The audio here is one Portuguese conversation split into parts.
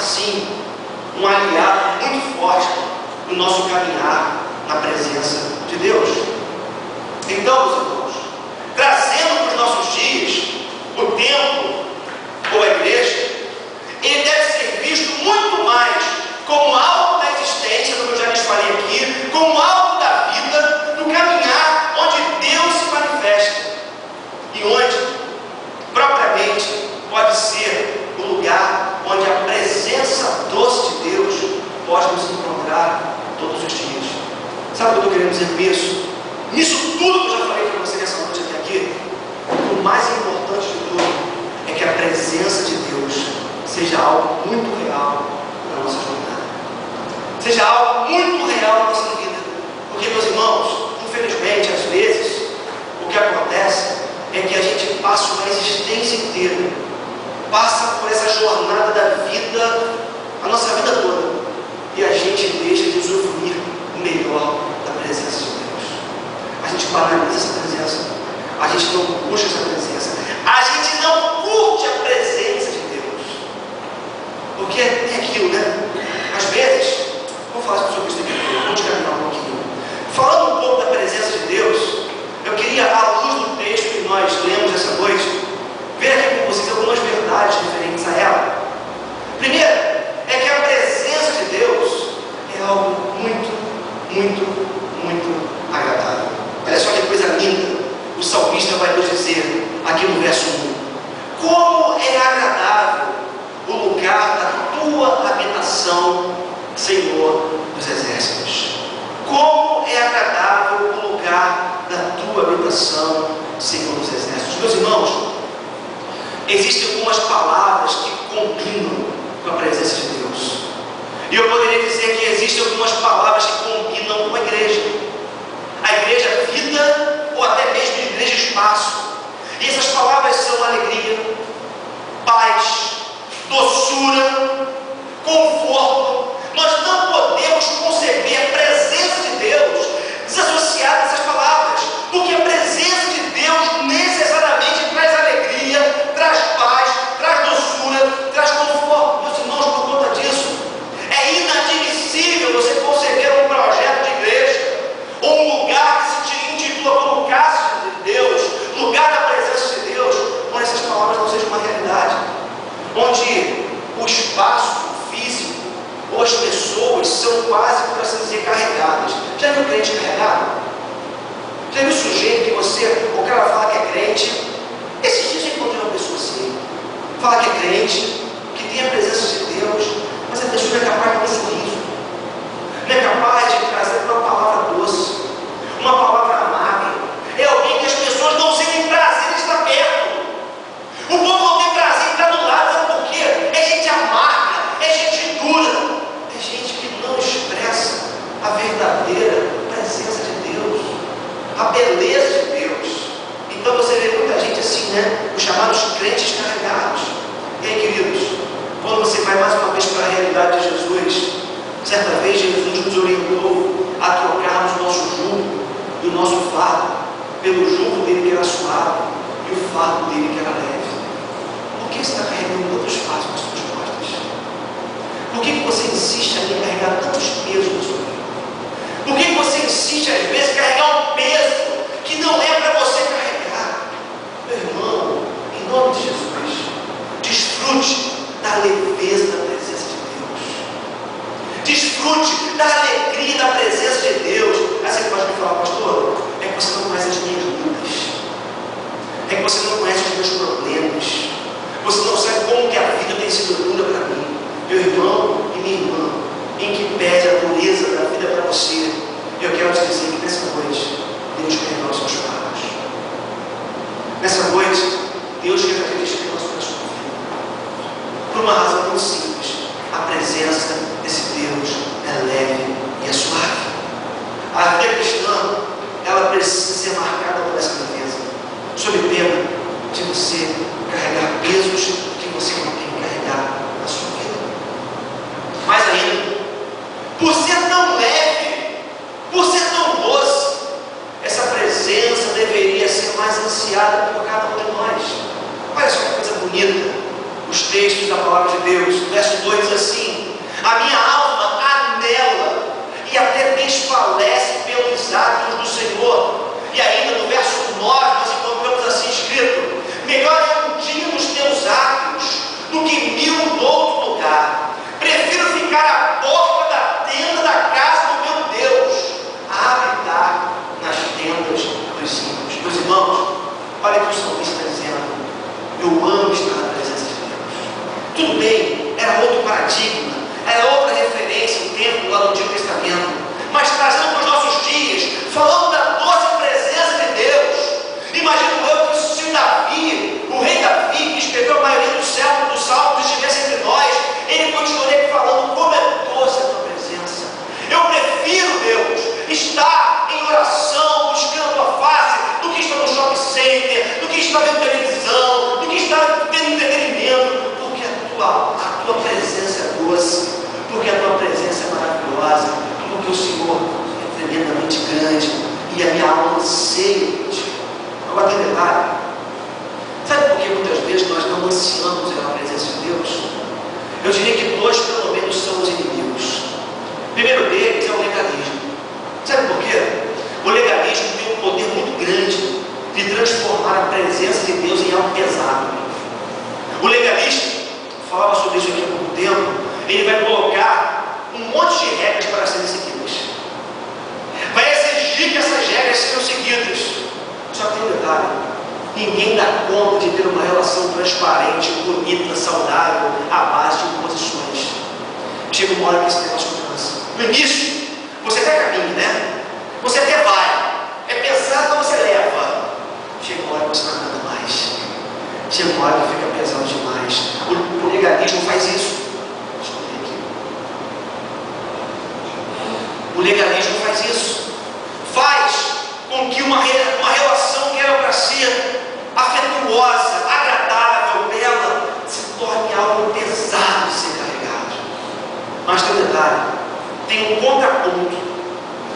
sim, um aliado muito forte no nosso caminhar na presença de Deus. Então, meus irmãos, trazendo para os nossos dias, o templo ou a igreja, ele deve ser visto muito mais como algo da existência, como eu já lhes falei aqui, como algo da vida, no caminhar onde Deus se manifesta e onde, propriamente, pode ser o lugar onde a presença doce de Deus pode nos encontrar todos os dias. Sabe o que eu estou querendo dizer com isso? Nisso tudo que eu já falei para você nessa noite até aqui, o mais importante de tudo é que a presença de Deus seja algo muito real na nossa jornada, seja algo muito real na nossa vida. Porque, meus irmãos, infelizmente, às vezes, o que acontece é que a gente passa uma existência inteira, passa por essa jornada da vida, a nossa vida toda, e a gente deixa de usufruir o melhor da presença de Deus. A gente banaliza essa presença, a gente não busca essa presença, a gente não curte a presença de Deus, porque é aquilo, né? Às vezes, vou falar sobre isso aqui, vamos caminhar um pouquinho. Falando um pouco da presença de Deus, eu queria, à luz do texto que nós lemos essa noite, ver aqui com vocês algumas verdades referentes a ela. Primeiro, é que a presença de Deus é algo muito, muito, muito agradável. Olha só que coisa linda, o salmista vai nos dizer aqui no verso 1: como é agradável o lugar da tua habitação, Senhor dos exércitos. Como é agradável o lugar da tua habitação, Senhor dos exércitos. Meus irmãos, existem algumas palavras que combinam com a presença de Deus. E eu poderia dizer que existem algumas palavras que combinam com a igreja. A igreja vida, ou até mesmo a igreja espaço. E essas palavras são alegria, paz, doçura, conforto. Nós não podemos conceber a presença de Deus desassociada dessas palavras, porque a presença de Deus necessariamente traz alegria, traz paz, traz doçura, traz conforto. Meus irmãos, por conta disso, é inadmissível você conceber um projeto de igreja, ou um lugar que se intitula como casa de Deus, lugar da presença de Deus, onde essas palavras não sejam uma realidade, onde o espaço físico ou as pessoas são quase, por assim dizer, carregadas. Já viu crente carregado? Já viu sujeito que o cara fala que é crente? Esses dias eu encontrei uma pessoa assim, fala que é crente, que tem a presença de Deus, mas a pessoa não é capaz de um sorriso, não é capaz de trazer uma palavra doce, uma palavra amável. É alguém que as pessoas não sentem prazer em estar perto. O povo não tem prazer em estar do lado, sabe por quê? É gente amarga, é gente dura, é gente que não expressa a verdadeira presença de Deus, a beleza de Deus. Então você vê muita gente assim, né? Os chamados crentes carregados. E aí, queridos, quando você vai mais uma vez para a realidade de Jesus, certa vez Jesus nos orientou a trocarmos o nosso jugo e o nosso fardo pelo jugo dele que era suave e o fardo dele que era leve. Por que você está carregando tantos fardos nas suas costas? Por que você insiste em carregar tantos pesos na sua vida? Por que você insiste às vezes em carregar um peso que não é para você carregar? Meu irmão, em nome de Jesus, desfrute da leveza da presença de Deus. Desfrute da alegria da presença de Deus. Aí você pode me falar, pastor, é que você não conhece as minhas lutas, é que você não conhece os meus problemas, você não sabe como que a vida tem sido dura para mim. Meu irmão e minha irmã, em que pede a dureza da vida para você, eu quero te dizer que nessa noite Deus quer renovar os seus fardos. Nessa noite Deus quer fazer descanso na sua vida, por uma razão muito simples: a presença desse Deus é leve e é suave. A vida cristã, ela precisa ser marcada por essa leveza, sob pena de você carregar pesos que você não tem que carregar na sua vida. Mais ainda, por ser tão leve, por ser tão doce, essa presença deveria ser mais ansiada por cada um de nós. Olha só que coisa bonita, os textos textos da palavra de Deus. O verso 2 diz assim: a minha alma anela e até desfalece pelos atos do Senhor. E ainda no verso 9 nós encontramos assim escrito: melhor é um dia nos teus atos do que 1000 no outro lugar. Prefiro ficar à porta da tenda da casa do meu Deus a habitar nas tendas dos ímpios. Meus irmãos, olha o que o salmista está dizendo: eu amo estar na presença de Deus. Tudo bem, era outro paradigma, era outra referência, o tempo lá no Antigo Testamento, mas trazendo para os nossos dias, falando da doce presença de Deus. Imagino eu que se Davi, o rei Davi, que escreveu a maioria dos salmos, estivesse entre nós, ele continuaria falando como é doce a tua presença. Eu prefiro, Deus, estar em oração, buscando a tua face, do que estar no shopping center, do que estar vendo televisão, do que estar tendo entretenimento, porque a tua presença é doce, porque a tua presença é maravilhosa, porque o Senhor é tremendamente grande e a minha alma anseia por ti. Agora tem detalhe: sabe por que muitas vezes nós não ansiamos pela presença de Deus? Eu diria que 2 pelo menos são os inimigos. O primeiro deles é o legalismo. Sabe por quê? O legalismo tem um poder muito grande de transformar a presença de Deus em algo pesado. O legalista, falava sobre isso aqui há pouco tempo, ele vai colocar um monte de regras para serem seguidas. Vai exigir que essas regras sejam seguidas. Só que tem um detalhe: ninguém dá conta de ter uma relação transparente, bonita, saudável, à base de imposições. Chega uma hora que esse negócio cansa. No início, você até caminha, né? Você até vai. É pesado, mas você leva. Chega uma hora que você não aguenta mais. Chega uma hora que fica pesado demais. O legalismo faz isso. Deixa eu ver aqui. O legalismo faz isso. Faz com que uma relação que era para ser afetuosa, agradável, bela, se torne algo pesado de ser carregado. Mas tem um detalhe: tem um contraponto.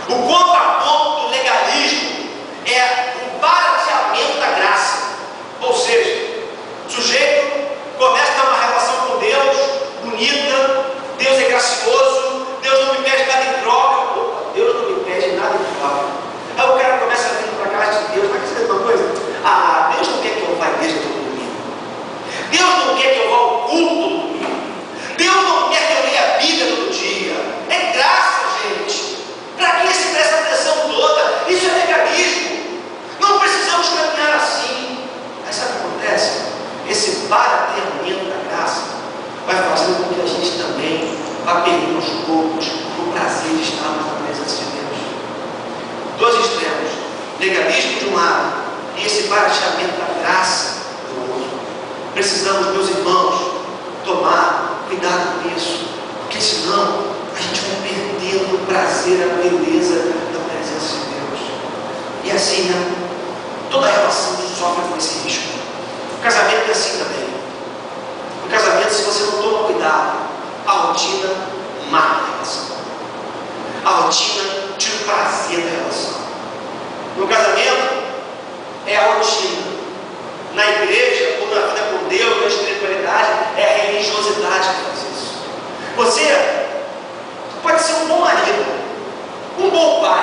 O contraponto do legalismo é o barateamento da graça. Ou seja, o sujeito começa a ter uma relação com Deus bonita, Deus é gracioso, Deus não me pede nada em troca. Opa, Deus não me pede nada em troca. Aí o cara começa a vir para a casa de Deus: vai querer uma coisa? Ah, Deus não quer que eu vá à igreja todo domingo. Deus não quer que eu vá ao culto todo domingo. Deus não quer que eu leia a Bíblia todo dia. É graça, gente. Para que essa pressão toda? Isso é legalismo. Não precisamos caminhar assim. Aí sabe o que acontece? Esse barateamento da graça vai fazendo com que a gente também vá perdendo aos poucos o prazer de estarmos na presença de Deus. 2 extremos: legalismo de um lado e esse barateamento da graça do outro. Precisamos, meus irmãos, tomar cuidado com isso, porque senão a gente vai perdendo o prazer, a beleza da presença de Deus. E assim, né? Toda relação sofre com esse risco. O casamento é assim também. O casamento, se você não toma cuidado, a rotina mata a relação. A rotina tira o prazer da relação. No casamento, é a rotina. Na igreja, ou na vida com Deus, na espiritualidade, é a religiosidade que faz isso. Você pode ser um bom marido, um bom pai,